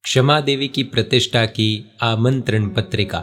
क्षमा देवी की प्रतिष्ठा की आमंत्रण पत्रिका।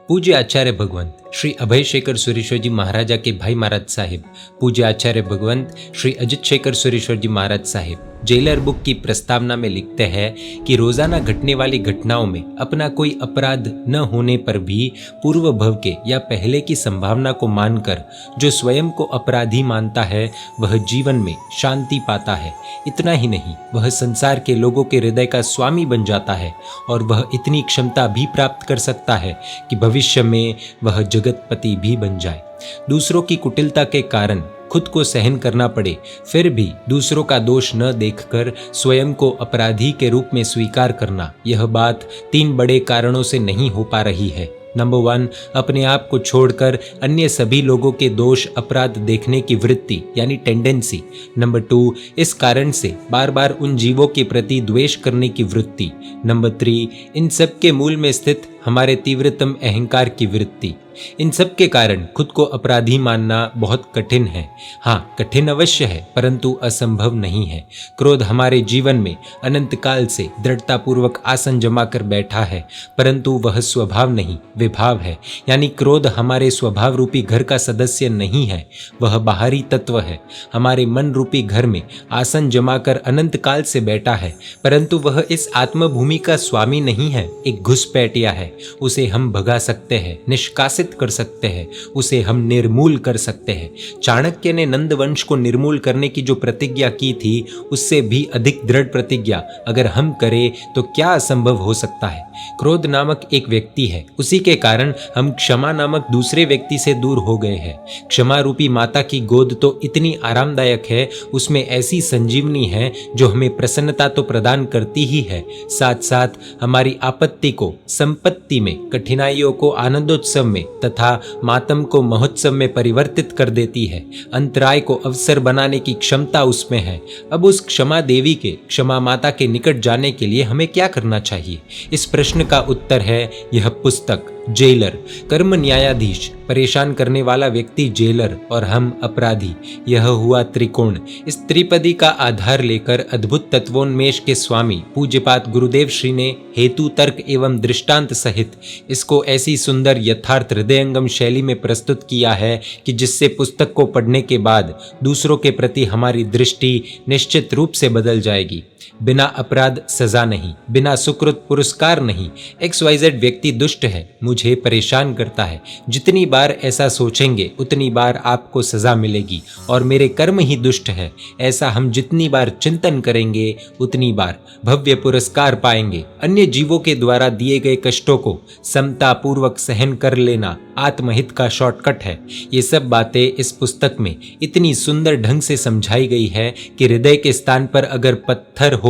पूज्य आचार्य भगवंत श्री अभय शेखर सुरेश्वर जी महाराजा के भाई महाराज साहिब, पूज्य आचार्य भगवंत श्री अजित शेखर सुरेश्वर जी महाराज साहिब जेलर बुक की प्रस्तावना में लिखते हैं कि रोजाना घटने वाली घटनाओं में अपना कोई अपराध न होने पर भी पूर्व भव के या पहले की संभावना को मानकर जो स्वयं को अपराधी मानता है वह जीवन में शांति पाता है। इतना ही नहीं, वह संसार के लोगों के हृदय का स्वामी बन जाता है और वह इतनी क्षमता भी प्राप्त कर सकता है कि भविष्य में वह जगतपति भी बन जाए। दूसरों की कुटिलता के कारण खुद को सहन करना पड़े, फिर भी दूसरों का दोष न देखकर स्वयं को अपराधी के रूप में स्वीकार करना, यह बात 3 बड़े कारणों से नहीं हो पा रही है। नंबर 1, अपने आप को छोड़कर अन्य सभी लोगों के दोष अपराध देखने की वृत्ति यानी टेंडेंसी। नंबर 2, इस कारण से बार बार उन जीवों के प्रति द्वेष करने की वृत्ति। नंबर 3, इन सब के मूल में स्थित हमारे तीव्रतम अहंकार की वृत्ति। इन सब के कारण खुद को अपराधी मानना बहुत कठिन है। हाँ, कठिन अवश्य है, परंतु असंभव नहीं है। क्रोध हमारे जीवन में अनंत काल से दृढ़तापूर्वक आसन जमा कर बैठा है, परंतु वह स्वभाव नहीं, विभाव है। यानी क्रोध हमारे स्वभाव रूपी घर का सदस्य नहीं है, वह बाहरी तत्व है। हमारे मन रूपी घर में आसन जमा कर अनंत काल से बैठा है, परंतु वह इस आत्मभूमि का स्वामी नहीं है, एक घुसपैठिया है। उसे हम भगा सकते हैं, निष्कासित कर सकते हैं, उसे हम निर्मूल कर सकते हैं। चाणक्य ने नंद वंश को निर्मूल करने की जो प्रतिज्ञा की थी, उससे भी अधिक दृढ़ प्रतिज्ञा अगर हम करें तो क्या असंभव हो सकता है। क्रोध नामक एक व्यक्ति है, उसी के कारण हम क्षमा नामक दूसरे व्यक्ति से दूर हो गए हैं। क्षमा रूपी माता की गोद तो इतनी आरामदायक है, उसमें ऐसी संजीवनी है जो हमें प्रसन्नता तो प्रदान करती ही है, साथ साथ हमारी आपत्ति को संपत्ति में, कठिनाइयों को आनंदोत्सव में तथा मातम को महोत्सव में परिवर्तित कर देती है। अंतराय को अवसर बनाने की क्षमता उसमें है। अब उस क्षमा देवी के, क्षमा माता के निकट जाने के लिए हमें क्या करना चाहिए? इस प्रश्न का उत्तर है यह पुस्तक जेलर। कर्म न्यायाधीश, परेशान करने वाला व्यक्ति जेलर और हम अपराधी, यह हुआ त्रिकोण। इस त्रिपदी का आधार लेकर अद्भुत तत्वोन्मेष के स्वामी पूज्यपाद गुरुदेव श्री ने हेतु, तर्क एवं दृष्टांत सहित इसको ऐसी सुंदर यथार्थ हृदयंगम शैली में प्रस्तुत किया है कि जिससे पुस्तक को पढ़ने के बाद दूसरों के प्रति हमारी दृष्टि निश्चित रूप से बदल जाएगी। बिना अपराध सजा नहीं, बिना सुकृत पुरस्कार नहीं। XYZ व्यक्ति दुष्ट है, मुझे परेशान करता है, जितनी बार ऐसा सोचेंगे उतनी बार आपको सजा मिलेगी और मेरे कर्म ही दुष्ट है, ऐसा हम जितनी बार चिंतन करेंगे उतनी बार भव्य पुरस्कार पाएंगे। अन्य जीवों के द्वारा दिए गए कष्टों को समता पूर्वक सहन कर लेना आत्महित का शॉर्टकट है। ये सब बातें इस पुस्तक में इतनी सुंदर ढंग से समझाई गई है कि हृदय के स्थान पर अगर पत्थर हो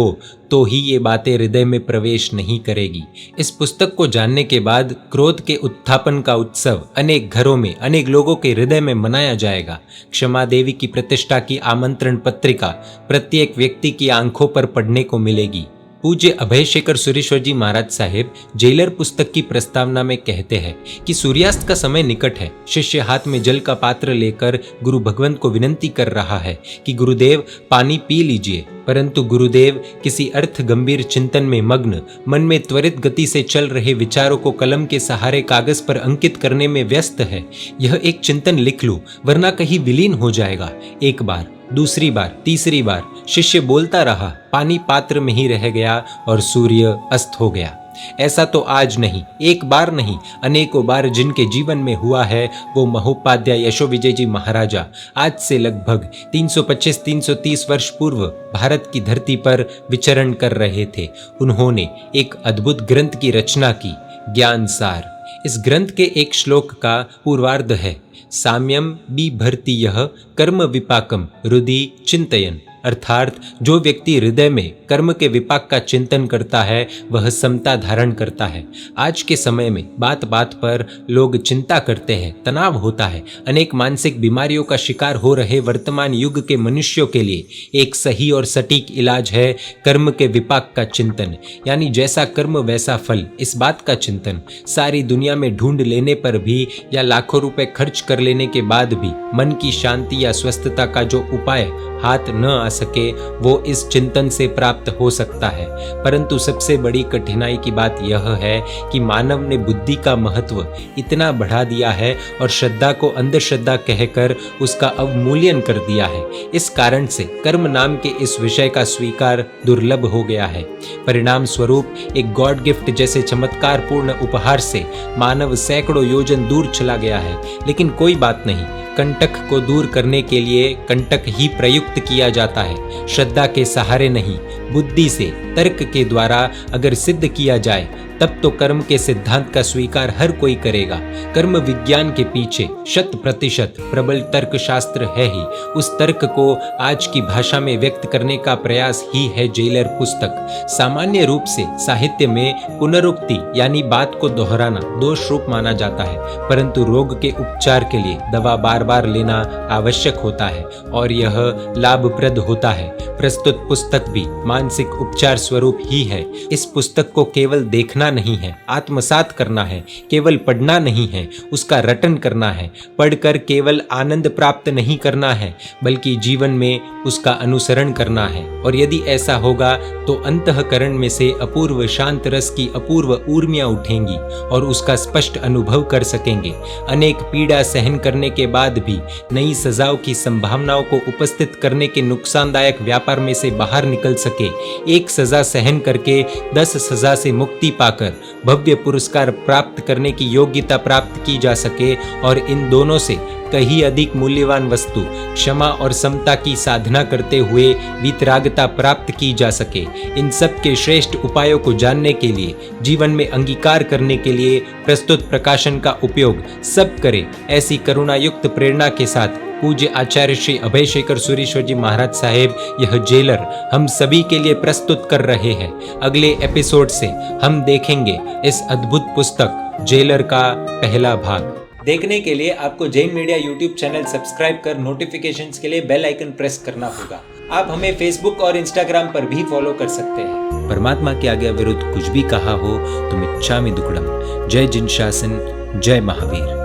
तो ही ये बातें हृदय में प्रवेश नहीं करेगी। इस पुस्तक को जानने के बाद क्रोध के उत्थापन का उत्सव अनेक घरों में, अनेक लोगों के हृदय में मनाया जाएगा। क्षमा देवी की प्रतिष्ठा की आमंत्रण पत्रिका प्रत्येक व्यक्ति की आंखों पर पढ़ने को मिलेगी। पूज्य अभय शेखर सुरेश्वर जी महाराज साहिब जेलर पुस्तक की प्रस्तावना में कहते हैं कि सूर्यास्त का समय निकट है। शिष्य हाथ में जल का पात्र लेकर गुरु भगवंत को विनंती कर रहा है कि गुरुदेव पानी पी लीजिए, परंतु गुरुदेव किसी अर्थ गंभीर चिंतन में मग्न, मन में त्वरित गति से चल रहे विचारों को कलम के सहारे कागज पर अंकित करने में व्यस्त है। यह एक चिंतन लिख लूं वरना कहीं विलीन हो जाएगा। एक बार, दूसरी बार, तीसरी बार शिष्य बोलता रहा, पानी पात्र में ही रह गया और सूर्य अस्त हो गया। ऐसा तो आज नहीं, एक बार नहीं, अनेकों बार जिनके जीवन में हुआ है वो महोपाध्याय यशो विजय जी महाराजा आज से लगभग 325-330 वर्ष पूर्व भारत की धरती पर विचरण कर रहे थे। उन्होंने एक अद्भुत ग्रंथ की रचना की, ज्ञान सार। इस ग्रंथ के एक श्लोक का पूर्वार्ध है, साम्यम बिभर्ति यह कर्म विपाकम हृदि चिंतयन। अर्थात जो व्यक्ति हृदय में कर्म के विपाक का चिंतन करता है वह समता धारण करता है। आज के समय में बात बात पर लोग चिंता करते हैं, तनाव होता है। अनेक मानसिक बीमारियों का शिकार हो रहे वर्तमान युग के मनुष्यों के लिए एक सही और सटीक इलाज है कर्म के विपाक का चिंतन, यानी जैसा कर्म वैसा फल। इस बात का चिंतन सारी दुनिया में ढूंढ लेने पर भी या लाखों रुपए खर्च कर लेने के बाद भी मन की शांति या स्वस्थता का जो उपाय हाथ न आ सके वो इस चिंतन से प्राप्त हो सकता है। परंतु सबसे बड़ी कठिनाई की बात यह है कि मानव ने बुद्धि का महत्व इतना बढ़ा दिया है और श्रद्धा को अंधश्रद्धा कहकर उसका अवमूल्यन कर दिया है। इस कारण से कर्म नाम के इस विषय का स्वीकार दुर्लभ हो गया है। परिणाम स्वरूप एक गॉड गिफ्ट जैसे चमत्कार पूर्ण उपहार से मानव सैकड़ों योजन दूर चला गया है। लेकिन कोई बात नहीं, कंटक को दूर करने के लिए कंटक ही प्रयुक्त किया जाता है। श्रद्धा के सहारे नहीं, बुद्धि से तर्क के द्वारा अगर सिद्ध किया जाए तब तो कर्म के सिद्धांत का स्वीकार हर कोई करेगा। कर्म विज्ञान के पीछे 100% प्रबल तर्क शास्त्र है ही। उस तर्क को आज की भाषा में व्यक्त करने का प्रयास ही है जेलर पुस्तक। सामान्य रूप से साहित्य में पुनरुक्ति यानी बात को दोहराना दोष रूप माना जाता है, परंतु रोग के उपचार के लिए दवा बार बार लेना आवश्यक होता है और यह लाभप्रद होता है। प्रस्तुत पुस्तक भी मानसिक उपचार स्वरूप ही है। इस पुस्तक को केवल देखना नहीं है, आत्मसात करना है। केवल पढ़ना नहीं है, उसका रटन करना है। पढ़कर केवल आनंद प्राप्त नहीं करना है, बल्कि जीवन में उसका अनुसरण करना है। और यदि ऐसा होगा तो अंतःकरण में से अपूर्व शांत रस की अपूर्व ऊर्मियां उठेंगी और उसका स्पष्ट अनुभव कर सकेंगे। अनेक पीड़ा सहन करने के बाद भी नई सजाओं की संभावनाओं को उपस्थित करने के नुकसानदायक व्यापार में से बाहर निकल सके। एक सजा सहन करके 10 सजा से मुक्ति पाकर भव्य पुरस्कार प्राप्त करने की योग्यता प्राप्त की जा सके और इन दोनों से कहीं अधिक मूल्यवान वस्तु क्षमा और समता की साधना करते हुए वितरागता प्राप्त की जा सके। इन सब के श्रेष्ठ उपायों को जानने के लिए, जीवन में अंगीकार करने के लिए प्रस्तुत प्रकाशन का उपयोग सब करें, ऐसी करुणायुक्त प्रेरणा के साथ पूज्य आचार्य श्री अभयशेखर सुरीश्वर जी महाराज साहेब यह जेलर हम सभी के लिए प्रस्तुत कर रहे हैं। अगले एपिसोड से हम देखेंगे इस अद्भुत पुस्तक जेलर का पहला भाग। देखने के लिए आपको Jain media YouTube channel subscribe कर नोटिफिकेशंस के लिए बेल आइकन प्रेस करना होगा। आप हमें फेसबुक और इंस्टाग्राम पर भी फॉलो कर सकते हैं। परमात्मा के आज्ञा विरुद्ध कुछ भी कहा हो तो मिच्छामि दुक्कडम। जय जिन शासन, जय महावीर।